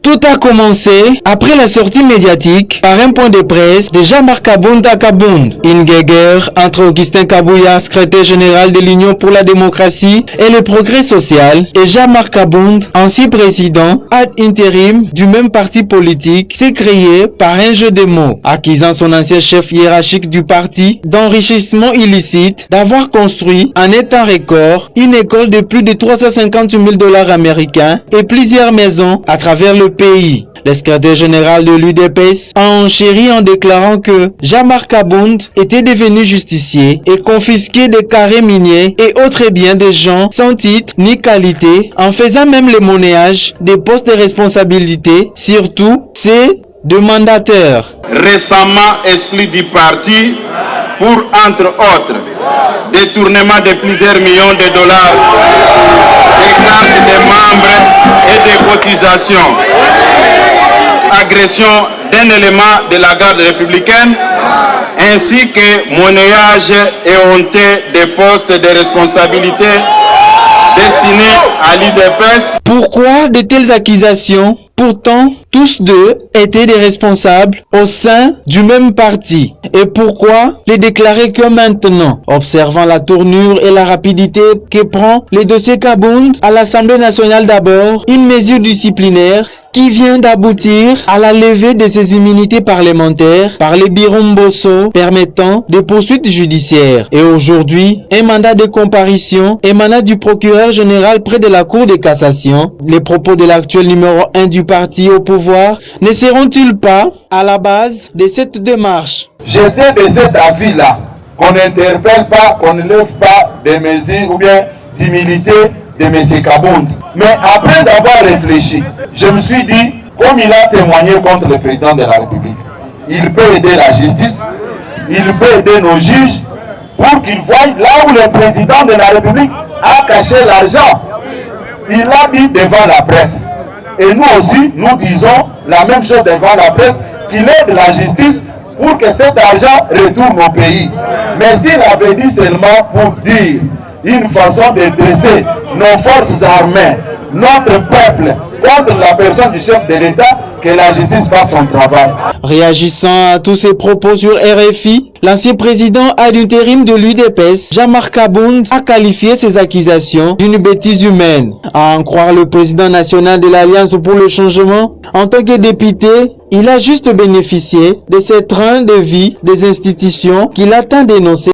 Tout a commencé après la sortie médiatique par un point de presse de Jean-Marc Kabound à Kabound. Une guerre entre Augustin Kabouya, secrétaire général de l'Union pour la démocratie et le progrès social, et Jean-Marc Kabound, ancien président ad intérim du même parti politique, s'est créé par un jeu de mots, accusant son ancien chef hiérarchique du parti d'enrichissement illicite, d'avoir construit en un temps record une école de plus de 350 000 $ américains et plusieurs maisons à travers le pays. Le secrétaire général de l'UDPS a enchéri en déclarant que Jean-Marc Kabound était devenu justicier et confisqué des carrés miniers et autres biens des gens sans titre ni qualité, en faisant même le monnayage des postes de responsabilité, surtout ceux de mandataires. Récemment exclu du parti pour, entre autres, détournement de plusieurs millions de dollars, des cartes des membres et des cotisations, agression d'un élément de la garde républicaine, ainsi que monnayage et honteux des postes de responsabilité destinés à l'UDPS. Pourquoi de telles accusations? Pourtant, tous deux étaient des responsables au sein du même parti. Et pourquoi les déclarer que maintenant? Observant la tournure et la rapidité que prend le dossier Kabound à l'Assemblée nationale d'abord, une mesure disciplinaire qui vient d'aboutir à la levée de ses immunités parlementaires par les Biromboso permettant des poursuites judiciaires. Et aujourd'hui, un mandat de comparution émanant du procureur général près de la Cour de cassation. Les propos de l'actuel numéro 1 du parti au pouvoir ne seront-ils pas à la base de cette démarche? J'étais de cet avis-là, qu'on n'interpelle pas, qu'on ne lève pas des mesures ou bien d'immunité de M. Kabound. Mais après avoir réfléchi, je me suis dit, comme il a témoigné contre le président de la République, il peut aider la justice, il peut aider nos juges pour qu'ils voient là où le président de la République a caché l'argent. Il l'a dit devant la presse. Et nous aussi, nous disons la même chose devant la presse, qu'il aide la justice pour que cet argent retourne au pays. Mais s'il avait dit seulement pour dire une façon de dresser nos forces armées, notre peuple, contre la personne du chef de l'État, que la justice fasse son travail. Réagissant à tous ces propos sur RFI, l'ancien président ad intérim de l'UDPS, Jean-Marc Kabound, a qualifié ces accusations d'une bêtise humaine. À en croire le président national de l'Alliance pour le changement, en tant que député, il a juste bénéficié de ces trains de vie des institutions qu'il a tant dénoncés.